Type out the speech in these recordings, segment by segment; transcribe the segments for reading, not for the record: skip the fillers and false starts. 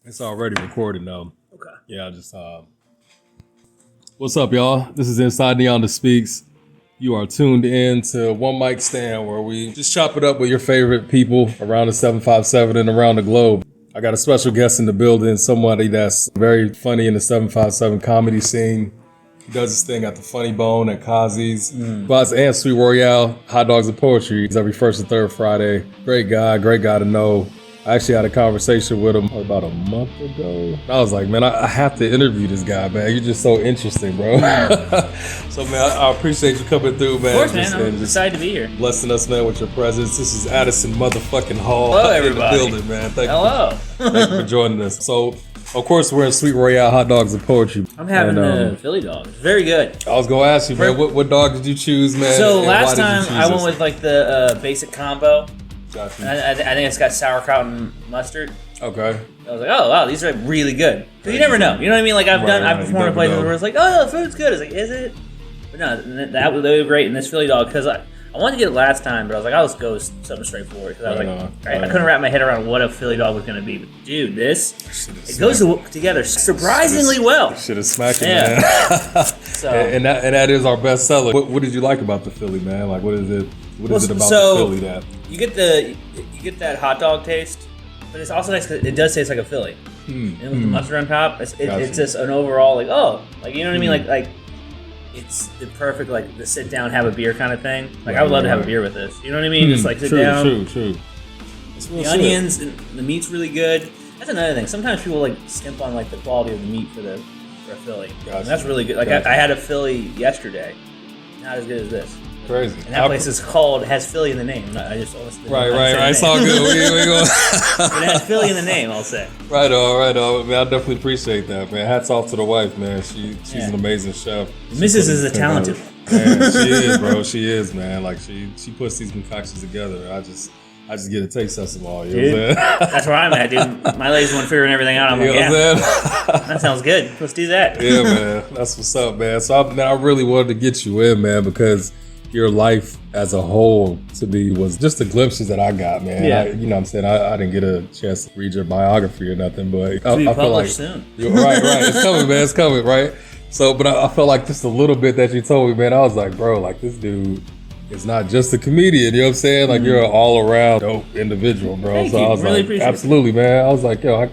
It's already recorded though. Okay. Yeah, I just what's up, y'all? This is Inside Neon that Speaks. You are tuned in to OneMicStand, where we just chop it up with your favorite people around the 757 and around the globe. I got a special guest in the building, somebody that's very funny in the 757 comedy scene. He does his thing at the Funny Bone at Kazi's. Buzz and Sweet Royale, Hot Dogs and Poetry. It's every first and third Friday. Great guy to know. I actually had a conversation with him about a month ago. I was like, man, I have to interview this guy, man. You're just so interesting, bro. So, man, I appreciate you coming through, man. Of course, man. I'm excited to be here. Blessing us, man, with your presence. This is Addison motherfucking Hall. Hello, everybody. In the building, man. Hello. Thank you for joining us. So, of course, we're in Sweet Royale, Hot Dogs and Poetry. I'm having the Philly dog. It's very good. I was going to ask you, man, what dog did you choose, man? So, last time I went with like the basic combo. Gotcha. I think it's got sauerkraut and mustard. Okay. I was like, oh wow, these are really good. Because you never know. You know what I mean? Like I've performed in places where it's like, oh, the food's good. It's like, is it? But no, they were great in this Philly dog because I wanted to get it last time, but I was like, I'll just go something straightforward because I was I couldn't wrap my head around what a Philly dog was going to be. But dude, it goes together surprisingly well. Shit is smacking, man. So, and that is our best seller. What did you like about the Philly, man? Like, what is it? What is it about the Philly that you get that hot dog taste, but it's also nice because it does taste like a Philly. And with the mustard on top, it's just an overall like you know what I mean? Like it's the perfect like the sit down have a beer kind of thing. Like I would love to have a beer with this. You know what I mean? Just like sit down. True. The onions and the meat's really good. That's another thing. Sometimes people like skimp on like the quality of the meat for a Philly. Gotcha. And that's really good. Like I had a Philly yesterday. Not as good as this. Crazy. And that place is has Philly in the name. I just always right. It's all good. We go. But it has Philly in the name, I'll say. Right on. Man, I definitely appreciate that, man. Hats off to the wife, man. She's an amazing chef. Mrs. is a talented one. Man, she is, bro. She is, man. Like she puts these concoctions together. I just get a taste of them all. You know what I'm saying? That's where I'm at, dude. My lady's one figuring everything out. I'm like, that sounds good. Let's do that. Yeah, man. That's what's up, man. So I really wanted to get you in, man, because your life as a whole to me was just the glimpses that I got, man. Yeah. You know what I'm saying? I didn't get a chance to read your biography or nothing, but I feel like soon. Right. It's coming, man. It's coming, right? So, but I felt like just a little bit that you told me, man, I was like, bro, like this dude is not just a comedian, you know what I'm saying? Like you're an all-around dope individual, bro. Thank so you. I was Really like, appreciate absolutely, man. I was like, yo,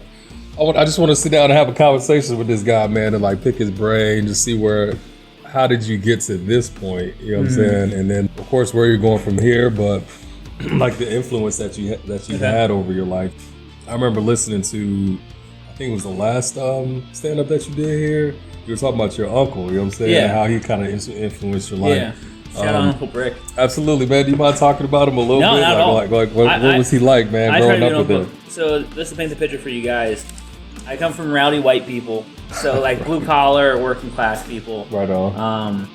I just want to sit down and have a conversation with this guy, man, and like pick his brain, just see how did you get to this point? You know what I'm saying? And then, of course, where you're going from here, but like the influence that you had over your life. I remember listening to, I think it was the last stand-up that you did here. You were talking about your uncle, you know what I'm saying? Yeah. How he kind of influenced your life. Yeah. Shout out Uncle Brick. Absolutely, man. Do you mind talking about him a little bit? No, not at all. Like what was he like, man, growing up with him? So this is paint the picture for you guys. I come from rowdy white people, so like blue collar, working class people. Right on.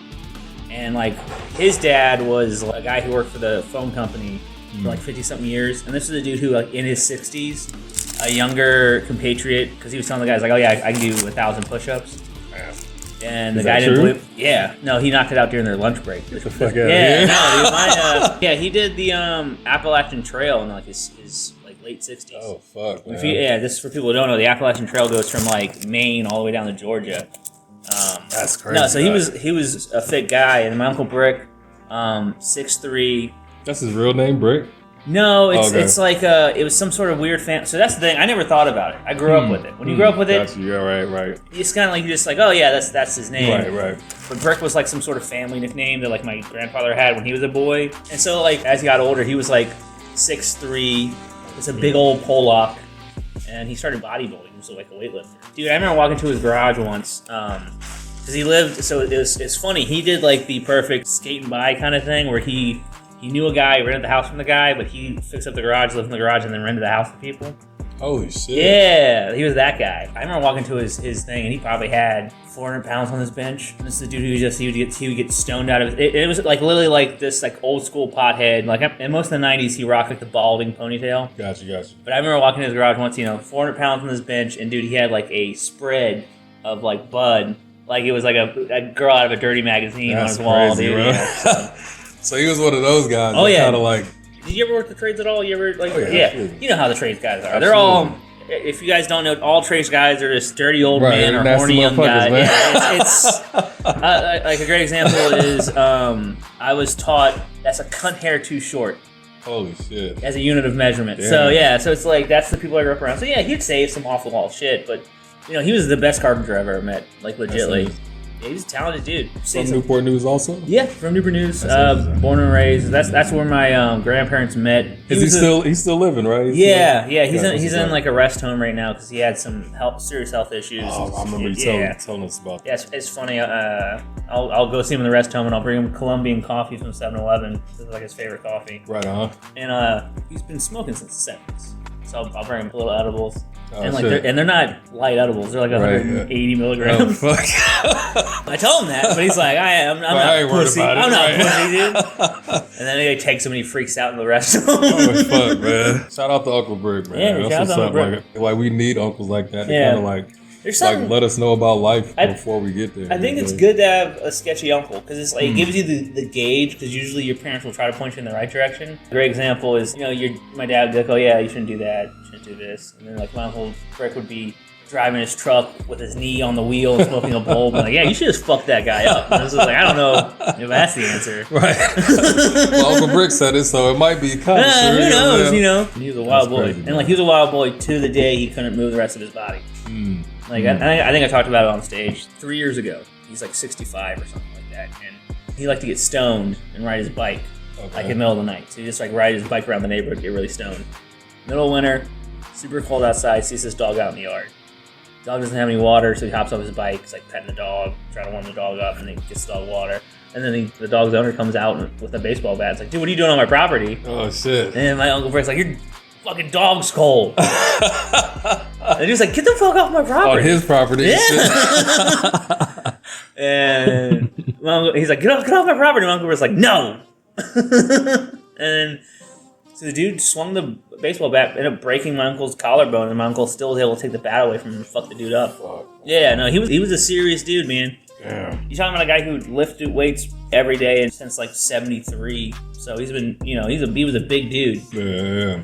And like his dad was a guy who worked for the phone company for like 50-something years, and this is a dude who like in his 60s, a younger compatriot, because he was telling the guys like, oh yeah, I can do 1,000 push-ups. And the guy didn't believe. Yeah, no, he knocked it out during their lunch break. Get the fuck out no, of dude, he did the Appalachian Trail in like his like late 60s. Oh fuck, man. This is for people who don't know. The Appalachian Trail goes from like Maine all the way down to Georgia. That's crazy. No, so he was a fit guy, and my Uncle Brick, 6'3". That's his real name, Brick? No, it's like it was some sort of weird fan. So that's the thing. I never thought about it. I grew up with it. When you grow up with it, yeah, right. It's kind of like you're just like, oh yeah, that's his name. Right. But Brick was like some sort of family nickname that like my grandfather had when he was a boy. And so like as he got older, he was like 6'3". It's a big old Pollock, and he started bodybuilding. He was like a weightlifter. Dude, I remember walking to his garage once. Because he lived, so it's funny. He did like the perfect skating by kind of thing where he knew a guy, rented the house from the guy, but he fixed up the garage, lived in the garage, and then rented the house to people. Holy shit. Yeah, he was that guy. I remember walking to his thing, and he probably had 400 pounds on his bench. And this is the dude he would get stoned out of it. It was like literally like this like old school pothead. Like in most of the 90s, he rocked like the balding ponytail. Gotcha. But I remember walking to his garage once, 400 pounds on his bench, and dude, he had like a spread of like Bud. Like it was like a girl out of a dirty magazine on his wall, crazy, dude. Yeah, so he was one of those guys. Oh yeah. Kind of like. Did you ever work the trades at all? You ever like? Oh, yeah. You know how the trades guys are. Absolutely. if you guys don't know, all Trace guys are just dirty old men or nasty horny young guy. motherfuckers, man. Yeah, it's like a great example is I was taught that's a cunt hair too short. Holy shit. As a unit of measurement. Damn. So yeah, so it's like that's the people I grew up around. So yeah, he'd say some off the wall shit, but you know, he was the best carpenter I've ever met. Like legitly. Yeah, he's a talented dude. From Newport News also? Yeah, from Newport News. Born and raised. That's where my grandparents met. He's still living, right? Yeah. He's in like a rest home right now because he had some serious health issues. Oh, I remember you telling us about that. Yeah, it's funny. I'll go see him in the rest home and I'll bring him Colombian coffee from 7-Eleven. This is like his favorite coffee. Right on. And he's been smoking since the 70s. So I'll bring him little edibles. Oh, and they're not light edibles. They're like 180 milligrams. Oh, fuck. I told him that, but he's like, I'm not pussy. I'm not pussy, dude. And then he takes him and he freaks out in the restroom. Oh, fuck, man. Shout out to Uncle Brick, man. Yeah, shout out to Uncle Brick. Like, we need uncles like that to Yeah. kind of There's something, let us know about life before we get there. I think it's good to have a sketchy uncle because it's like it gives you the gauge because usually your parents will try to point you in the right direction. A great example is, you know, my dad would be like, oh yeah, you shouldn't do that, you shouldn't do this. And then like my Uncle Brick would be driving his truck with his knee on the wheel and smoking a bulb. And like, yeah, you should just fuck that guy up. And this is like, I don't know if that's the answer. Right. Well, Uncle Brick said it, so it might be kind of true. Who knows, you know? He was a wild boy. Crazy, and like he was a wild boy to the day he couldn't move the rest of his body. Like I think I talked about it on stage 3 years ago. He's like 65 or something like that, and he liked to get stoned and ride his bike like in the middle of the night. So he just like ride his bike around the neighborhood, get really stoned. Middle of winter, super cold outside. Sees this dog out in the yard. Dog doesn't have any water, so he hops off his bike. He's like petting the dog, trying to warm the dog up, and then gets the dog water. And then the dog's owner comes out with a baseball bat. It's like, dude, what are you doing on my property? Oh shit! And my Uncle Brick's like, your fucking dog's cold. And he was like, get the fuck off my property. On his property. Yeah. And he's like, get off my property. My uncle was like, no. And so the dude swung the baseball bat, ended up breaking my uncle's collarbone, and my uncle still was able to take the bat away from him and fuck the dude up. Fuck. Yeah, no, he was a serious dude, man. Yeah. You're talking about a guy who lifted weights every day and since like 73. So he's been, you know, he was a big dude. Yeah.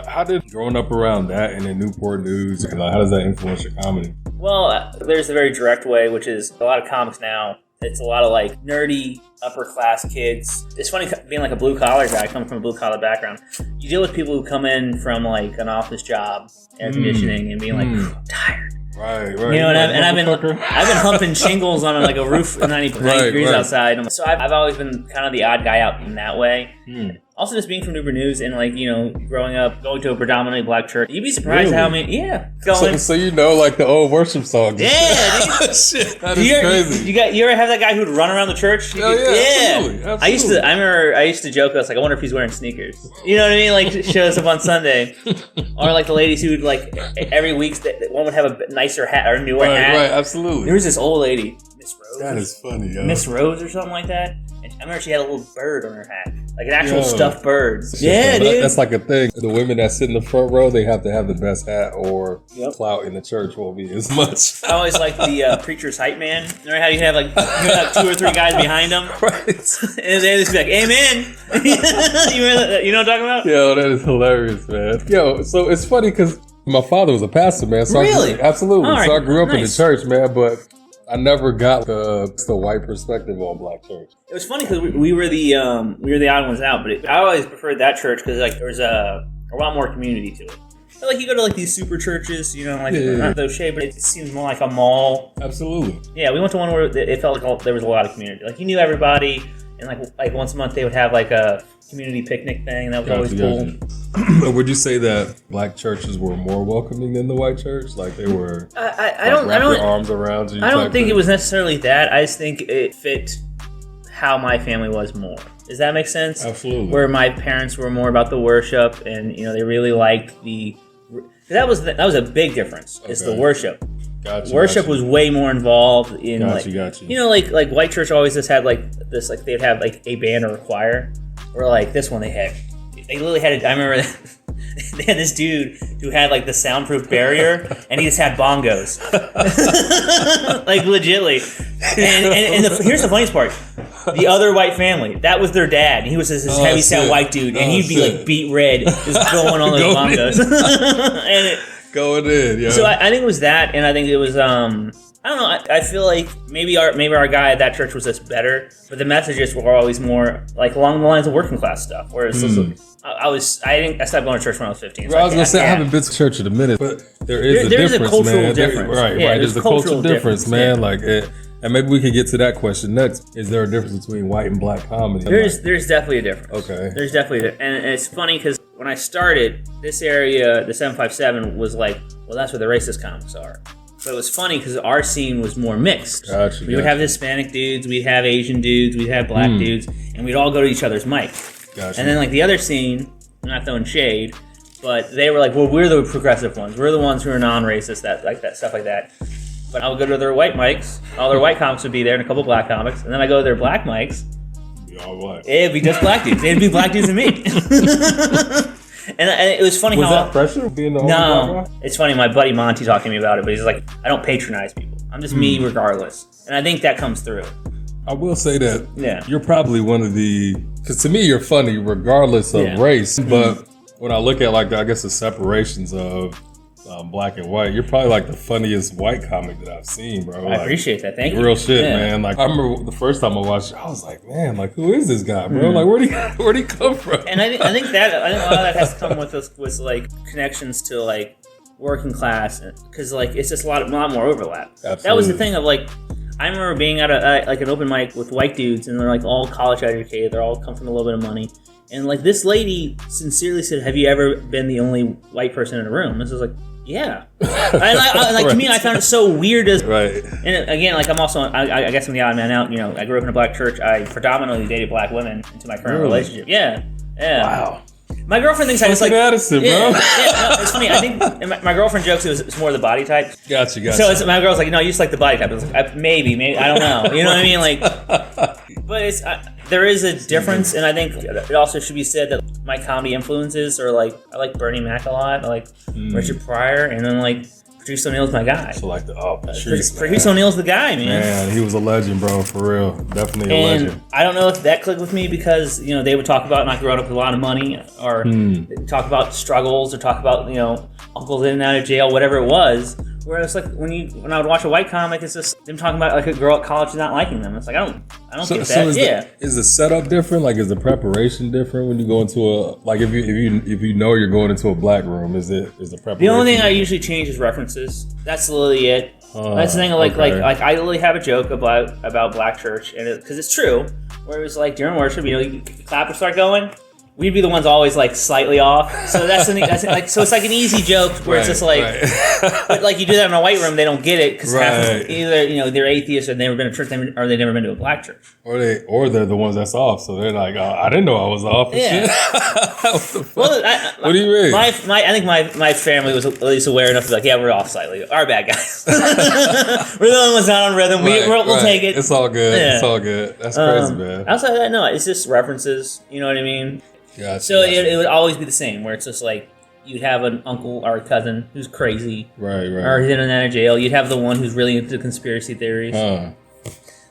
How did growing up around that and in Newport News, how does that influence your comedy? Well, there's a very direct way, which is a lot of comics now. It's a lot of like nerdy upper class kids. It's funny being like a blue collar guy, coming from a blue collar background. You deal with people who come in from like an office job, air conditioning, and being like, I'm tired. Right. You know, and I've been humping shingles on like a roof at 90 degrees outside. So I've always been kind of the odd guy out in that way. Also, just being from Newport News and like, you know, growing up, going to a predominantly black church, you'd be surprised how many, So you know, like the old worship songs. Yeah, dude. Shit, that is crazy. You ever have that guy who'd run around the church? Absolutely. I used to joke, I was like, I wonder if he's wearing sneakers. You know what I mean? Like, shows up on Sunday. Or like the ladies who'd like, every week, one would have a nicer hat or a newer hat. Right, absolutely. There was this old lady, Miss Rose. That is funny, yo. Miss Rose or something like that. And I remember she had a little bird on her hat. Like an actual stuffed bird. Yeah, dude. That's like a thing. The women that sit in the front row, they have to have the best hat or clout in the church won't be as much. I always like the preacher's hype man. Remember how you have like 2 or 3 guys behind him? Right. And they just be like, amen. You know what I'm talking about? Yo, that is hilarious, man. Yo, so it's funny because my father was a pastor, man. So really? Absolutely. Right. So I grew up in the church, man, but I never got the white perspective on black church. It was funny because we were the odd ones out, but I always preferred that church because like there was a lot more community to it. So, like you go to like these super churches, you know, like not those shade, but it seems more like a mall. Absolutely. Yeah, we went to one where it felt like there was a lot of community. Like you knew everybody, and like once a month they would have like a community picnic thing. That was always cool. Would you say that black churches were more welcoming than the white church? Like they were? I don't wrap your arms around you. I don't think it was necessarily that. I just think it fit how my family was more. Does that make sense? Absolutely. Where my parents were more about the worship, and you know they really liked the. That was a big difference. Is the worship. Worship was way more involved in you know, like white church always just had like this, like they'd have like a band or a choir, or like this one they literally had I remember they had this dude who had like the soundproof barrier and he just had bongos. Like legitly. And here's the funniest part. The other white family, that was their dad. He was this heavy set white dude, and he'd be like beat red, just going on those bongos. Going in, yeah. So I think it was that, and I think it was I don't know. I feel like maybe our guy at that church was just better, but the messages were always more like along the lines of working class stuff. Whereas I stopped going to church when I was 15. Well, I was gonna say I haven't been to church in a minute, but there is there's a difference, a cultural man. difference. Right. There's a cultural difference, man. Like, and maybe we could get to that question next. Is there a difference between white and black comedy? There's definitely a difference. Okay. There's definitely and it's funny because when I started, this area, the 757, was like, well, that's where the racist comics are. But it was funny because our scene was more mixed. Gotcha, we would have Hispanic dudes, we'd have Asian dudes, we'd have black dudes, and we'd all go to each other's mic. Gotcha. And then like the other scene, I'm not throwing shade, but they were like, well, we're the progressive ones. We're the ones who are non-racist, stuff like that. But I would go to their white mics. All their white comics would be there, and a couple black comics. And then I go to their black mics. All white. It'd be just black dudes. It'd be black dudes and me. And it was funny was that pressure being the only black guy? It's funny. My buddy Monty talked to me about it, but he's like, I don't patronize people. I'm just me regardless. And I think that comes through. I will say that you're probably one of the, because to me you're funny regardless of race, but when I look at like I guess the separations of black and white, you're probably like the funniest white comic that I've seen, bro. I appreciate that. Thank you. Real shit, man. Like I remember the first time I watched it, I was like, man, like who is this guy, bro? Like where'd he come from? And I think a lot of that has to come with us with like connections to like working class, because like it's just a lot more overlap. Absolutely. That was the thing of like, I remember being at like an open mic with white dudes, and they're like all college educated. They're all come from a little bit of money. And like this lady sincerely said, "Have you ever been the only white person in a room?" This was like, yeah. To me, I found it so weird. And again, like I'm also, I guess I'm the odd man out. You know, I grew up in a black church. I predominantly dated black women into my current relationship. Yeah. Wow. My girlfriend thinks I just like Addison, bro. No, it's funny. I think my girlfriend jokes it's more the body type. Gotcha. So my girl's like, no, you just like the body type. It's like, maybe, I don't know. You know what I mean? Like, but it's there is a difference, and I think it also should be said that my comedy influences are like, I like Bernie Mac a lot, I like Richard Pryor, and then like Patrice O'Neal's my guy. So like Patrice O'Neal's the guy, man. Man, he was a legend, bro, for real. Definitely a legend. I don't know if that clicked with me because, you know, they would talk about not growing up with a lot of money, or talk about struggles, or talk about, you know, uncles in and out of jail, whatever it was. Whereas like when I would watch a white comic, it's just them talking about like a girl at college not liking them. It's like I don't get that. Is the setup different? Like is the preparation different when you go into a, like if you know you're going into a black room, is the preparation? The only thing I usually change is references. That's literally it. That's the thing. Like I literally have a joke about black church, and because it's true. Where it was like during worship, you know, the clap would start going. We'd be the ones always like slightly off, so that's like so it's like an easy joke where it's just like, but like you do that in a white room, they don't get it because either you know they're atheists or they've never been to church, or they've never been to a black church, or they're the ones that's off, so they're like, oh, I didn't know I was off. Yeah. What the fuck? Well, what do you mean? I think my family was at least aware enough to be like, yeah, we're off slightly. Our bad guys. We're the only ones not on rhythm. We'll take it. It's all good. Yeah. It's all good. That's crazy, man. Outside of that, no, it's just references. You know what I mean? Gotcha, so it would always be the same, where it's just like you'd have an uncle or a cousin who's crazy, right, or he's in and out of jail. You'd have the one who's really into conspiracy theories.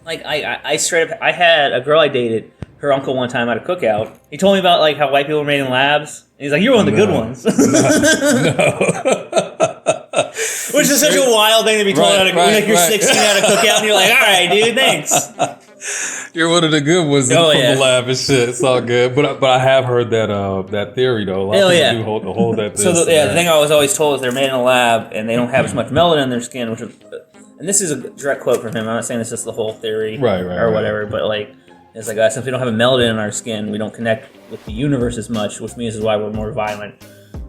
Like I straight up, I had a girl I dated. Her uncle one time at a cookout, he told me about like how white people were made in labs. And he's like, "You're one of the good ones." Which is such a wild thing to be told like you're 16 at a cookout, and you're like, "All right, dude, thanks." You're one of the good ones from the lab and shit. It's all good, but I have heard that theory though. A lot of people do hold that. So the thing I was always told is they're made in a lab and they don't have as much melanin in their skin, which is, and this is a direct quote from him. I'm not saying this is the whole theory, or whatever, but like it's like since we don't have a melanin in our skin, we don't connect with the universe as much, which means is why we're more violent.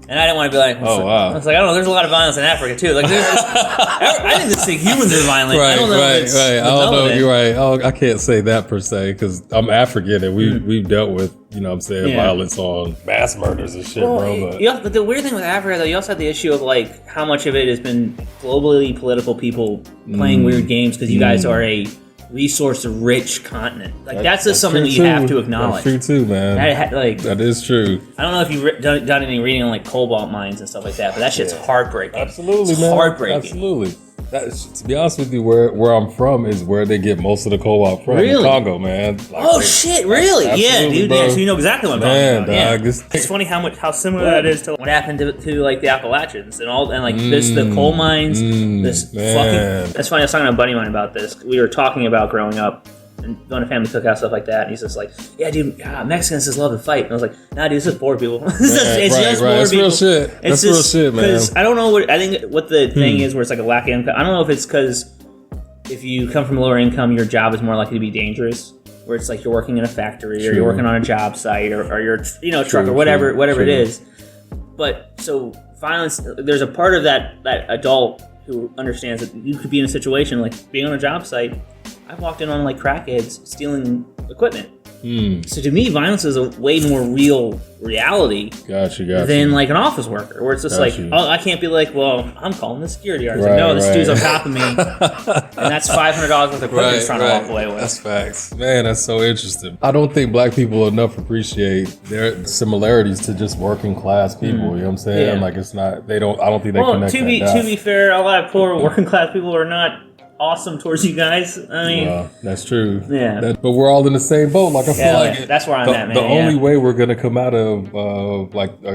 And I didn't want to be like, I was like, I don't know, there's a lot of violence in Africa too. Like, I think this thing, humans are violent. I don't know. I don't know. You're right. I can't say that per se because I'm African and we've dealt with, you know what I'm saying, violence on mass murders and shit, bro. But the weird thing with Africa, though, you also have the issue of like how much of it has been globally political people playing weird games because you guys are a resource-rich continent. Like that's just something that you have to acknowledge. That's true too, man. That is true. I don't know if you've done any reading on like cobalt mines and stuff like that, but that shit's heartbreaking. Absolutely, it's man. Heartbreaking. Absolutely. To be honest with you, where I'm from is where they get most of the cobalt from. Really? The Congo, man. Shit, really? Yeah, dude. Bro. Yeah, so you know exactly what I'm Man, talking about. dog, Yeah. It's funny how similar that is to what happened to like the Appalachians and like the coal mines. That's funny. I was talking to a buddy of mine about this. We were talking about growing up and going to family cookout, stuff like that. And he's just like, yeah, dude, Mexicans just love to fight. And I was like, nah, dude, this is poor people. It's just poor people. Real shit. That's real shit, man. I don't know I think what the thing is where it's like a lack of income. I don't know if it's because if you come from lower income, your job is more likely to be dangerous. Where it's like you're working in a factory or you're working on a job site or you're truck or whatever it is. But so violence, there's a part of that adult who understands that you could be in a situation like being on a job site. I've walked in on like crackheads stealing equipment. So to me, violence is a way more real reality than like an office worker, where it's just I can't be like, well, I'm calling the security guard. Like, no, this dude's on top of me, and that's $500 worth of equipment he's trying to walk away with. That's facts, man. That's so interesting. I don't think black people enough appreciate their similarities to just working class people. You know what I'm saying? Yeah. Like it's not. They don't. I don't think they connect. To be fair, a lot of poor working class people are not awesome towards you guys. I mean, that's true. Yeah, but we're all in the same boat. Like I feel like that's where I'm at, man. The only way we're gonna come out of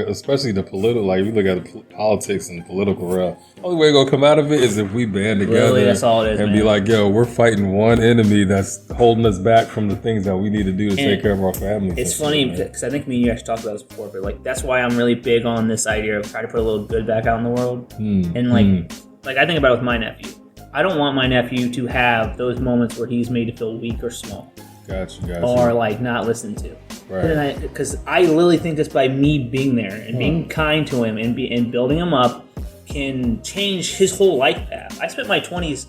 especially the political, like we look at the politics and political realm. The only way we're gonna come out of it is if we band together. Really, that's all it is, and man. be like, yo, we're fighting one enemy that's holding us back from the things that we need to do to take care of our families. It's funny because I think me and you actually talked about this before, but like that's why I'm really big on this idea of trying to put a little good back out in the world. And like I think about it with my nephew. I don't want my nephew to have those moments where he's made to feel weak or small. Gotcha. Or like not listened to. Right. Because I literally think just by me being there and being kind to him and building him up can change his whole life path. I spent my 20s,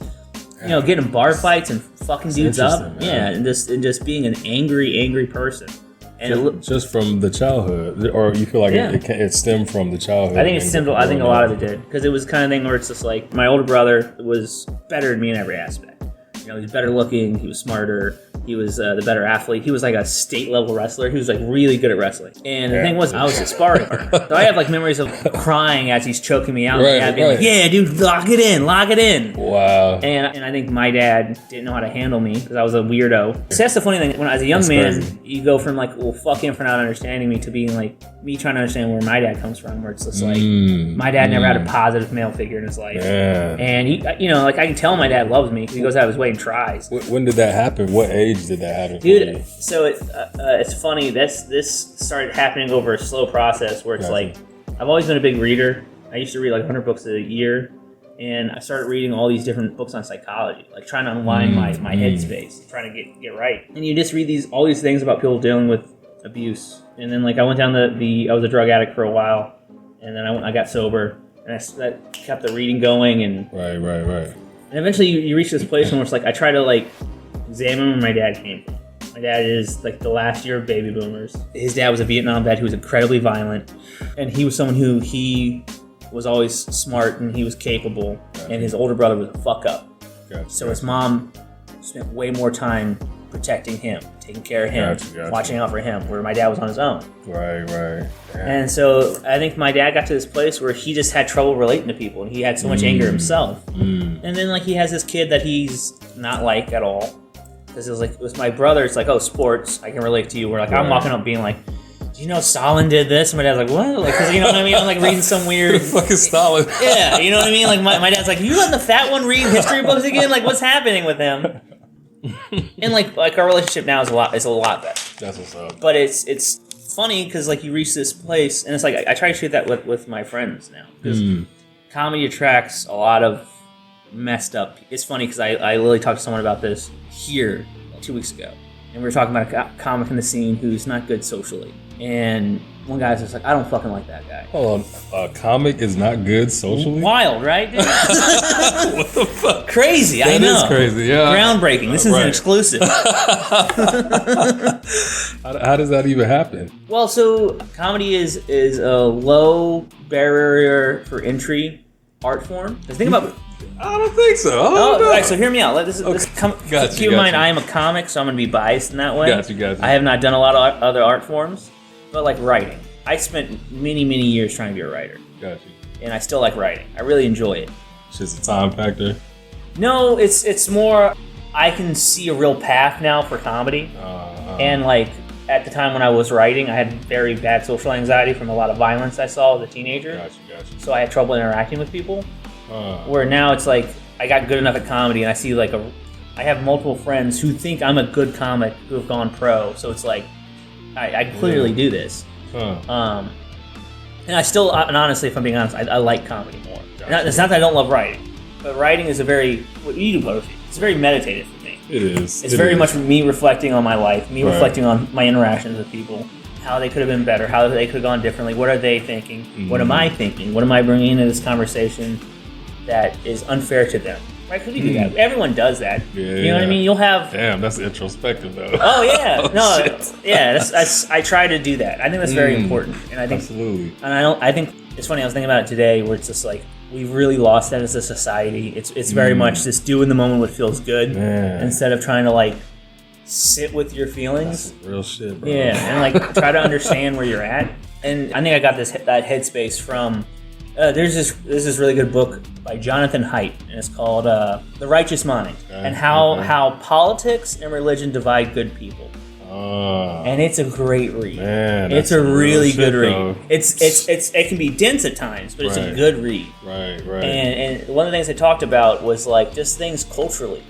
getting in bar fights and fucking dudes up. Man. Yeah, and just being an angry person. And just from the childhood, or you feel like it stemmed from the childhood? I think it stemmed. I think a lot of it did, because it was the kind of thing where it's just like my older brother was better than me in every aspect. He was better looking. He was smarter. He was the better athlete. He was like a state level wrestler. He was like really good at wrestling. And the thing was, I was his sparring partner. So I have like memories of crying as he's choking me out. And being like, yeah, dude, lock it in. Wow. And I think my dad didn't know how to handle me because I was a weirdo. So that's the funny thing. When I was a young man, you go from like, well, fuck him for not understanding me to being like me trying to understand where my dad comes from, where it's just like my dad never had a positive male figure in his life. And he, like I can tell my dad loves me because he goes out of his way and tries. When did that happen? What age did that happen? Dude, so it's funny. This started happening over a slow process where it's like I've always been a big reader. I used to read like 100 books a year, and I started reading all these different books on psychology, like trying to unwind my headspace, trying to get right. And you just read all these things about people dealing with abuse, and then like I went down I was a drug addict for a while, and then I got sober, and that kept the reading going, and right. And eventually you reach this place where it's like I try to like examine where my dad came from. My dad is like the last year of baby boomers. His dad was a Vietnam vet who was incredibly violent, and he was someone who he was always smart and he was capable, and his older brother was a fuck up. So his mom spent way more time protecting him, taking care of him, watching out for him, where my dad was on his own. Right. And so I think my dad got to this place where he just had trouble relating to people, and he had so much anger himself. And then like he has this kid that he's not like at all, because it was my brother. It's like, oh, sports, I can relate to you. Where like I'm walking up being like, do you know Stalin did this? And my dad's like, what? Like, cause you know what I mean? I'm like reading some weird fucking Stalin. Yeah, you know what I mean? Like my dad's like, you letting the fat one read history books again? Like, what's happening with him? And like our relationship now is a lot better. That's what's up. But it's funny because like you reach this place, and it's like I try to treat that with my friends now, because comedy attracts a lot of messed up. It's funny because I literally talked to someone about this here 2 weeks ago, and we were talking about a comic in the scene who's not good socially, and one guy's just like, I don't fucking like that guy. Hold on, a comic is not good socially? Wild, right? Dude? What the fuck? Crazy, I know. That is crazy, yeah. Groundbreaking. This is an exclusive. How does that even happen? Well, so comedy is a low barrier for entry art form. Think about. I don't think so. All right, so hear me out. Keep in mind, I am a comic, so I'm going to be biased in that way. Got you. I have not done a lot of other art forms, but like writing. I spent many years trying to be a writer. Got you. And I still like writing. I really enjoy it. It's just a time factor. No, it's more. I can see a real path now for comedy, and like at the time when I was writing, I had very bad social anxiety from a lot of violence I saw as a teenager. Gotcha. So I had trouble interacting with people. Where now it's like I got good enough at comedy, and I see like I have multiple friends who think I'm a good comic who have gone pro. So it's like I clearly do this. And I still, and honestly, if I'm being honest, I like comedy more. It's not that I don't love writing, but writing is what you do poetry. It's very meditative for me. It is. It's very much me reflecting on my life, me reflecting on my interactions with people, how they could have been better, how they could have gone differently, what are they thinking, what am I thinking, what am I bringing into this conversation that is unfair to them. Right, because we do that. Everyone does that. Yeah, you know what I mean? You'll have. Damn, that's introspective though. Oh yeah, no, shit. yeah. I try to do that. I think that's very important, and I think absolutely. And I think it's funny. I was thinking about it today, where it's just like we've really lost that as a society. It's very much just do in the moment what feels good, instead of trying to like sit with your feelings. That's real shit, bro. Yeah, and like try to understand where you're at. And I think I got that headspace from. There's this really good book by Jonathan Haidt, and it's called The Righteous Mind, and how politics and religion divide good people. And it's a great read. Man, it's a really good read. Though. It can be dense at times, but it's a good read. Right. And one of the things I talked about was like just things culturally.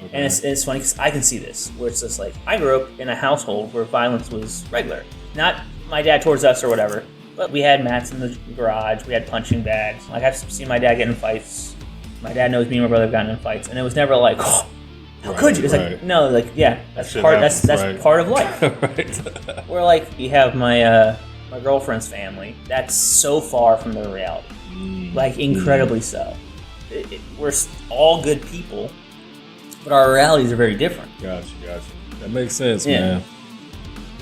Okay. And it's funny because I can see this, where it's just like I grew up in a household where violence was regular. Not my dad towards us or whatever. But we had mats in the garage. We had punching bags. Like I've seen my dad get in fights. My dad knows me and my brother have gotten in fights, and it was never like, oh, how could you? It's like no, like yeah, that's part. That's part of life. Right. Where like you have my girlfriend's family. That's so far from their reality, like incredibly so. We're all good people, but our realities are very different. Gotcha. That makes sense, man.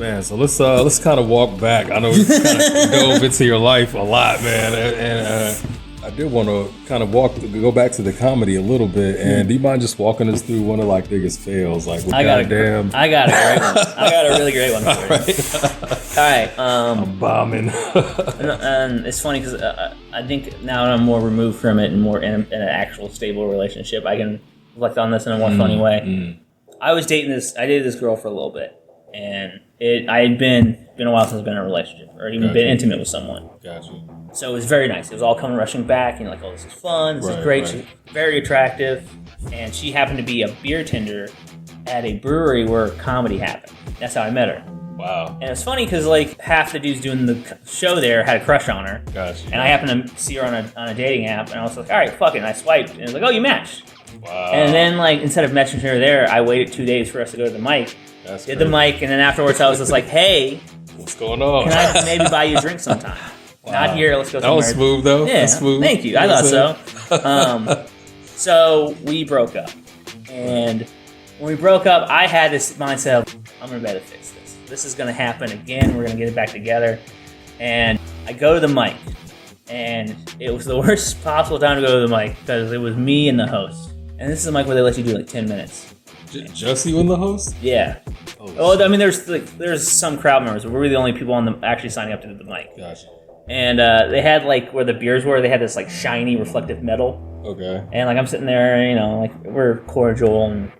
Man, so let's kind of walk back. I know we kind of dove into your life a lot, man, and I did want to kind of go back to the comedy a little bit. And do you mind just walking us through one of like biggest fails? Like, I got a great one. I got a really great one for you. All right. I'm bombing. and it's funny because I think now that I'm more removed from it and more in an actual stable relationship, I can reflect on this in a more funny way. I dated this girl for a little bit. And I had been a while since I've been in a relationship or even been intimate with someone. Gotcha. So it was very nice. It was all coming rushing back, and like, oh, this is fun. This is great. She's very attractive, and she happened to be a beer tender at a brewery where comedy happened. That's how I met her. Wow. And it's funny because like half the dudes doing the show there had a crush on her. Gotcha. And I happened to see her on a dating app, and I was like, all right, fuck it. And I swiped, and it was like, oh, you matched. Wow. And then like instead of messaging her there, I waited 2 days for us to go to the mic. Did the mic, and then afterwards I was just like, hey, what's going on? Can I maybe buy you a drink sometime? Wow. Not here, let's go somewhere. That was smooth though. Yeah, smooth. Thank you. I thought so. So we broke up. And when we broke up, I had this mindset of, I'm going to better fix this. This is going to happen again. We're going to get it back together. And I go to the mic. And it was the worst possible time to go to the mic because it was me and the host. And this is a mic where they let you do like 10 minutes. Just you and the host? Yeah. I mean, there's some crowd members, but we're the only people actually signing up to do the mic. Gotcha. And they had like where the beers were, they had this like shiny reflective metal. Okay. And like I'm sitting there, you know, like we're cordial, and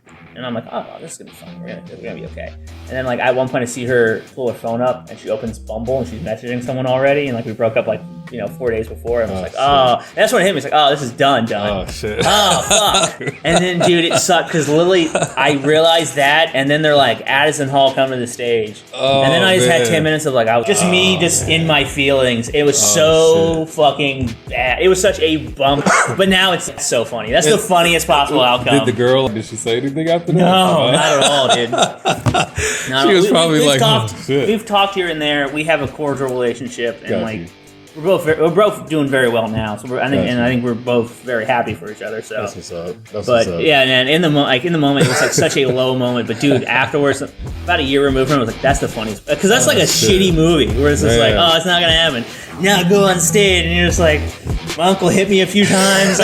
I'm like, oh, this is gonna be fun. We're gonna be okay. And then like at one point I see her pull her phone up and she opens Bumble and she's messaging someone already, and like we broke up like 4 days before, and I was like, oh, that's when it hit me. It's like, oh, this is done. Oh shit. Oh fuck. And then dude, it sucked because literally I realized that, and then they're like Addison Hall come to the stage, and then I just had 10 minutes of like I was just in my feelings. It was so fucking bad. It was such a bump, but now it's so funny. That's the funniest possible outcome. Did she say anything after that? No, not at all, dude. She was probably like, talked, oh, shit. We've talked here and there. We have a cordial relationship, and like we're both doing very well now. So I think we're both very happy for each other. So that's what's up. Yeah, and in the moment, it was like such a low moment. But dude, afterwards, about a year removed from it, I was like, that's the funniest, because that's like a shitty movie where it's just like, oh, it's not gonna happen. Now go on stage, and you're just like, my uncle hit me a few times.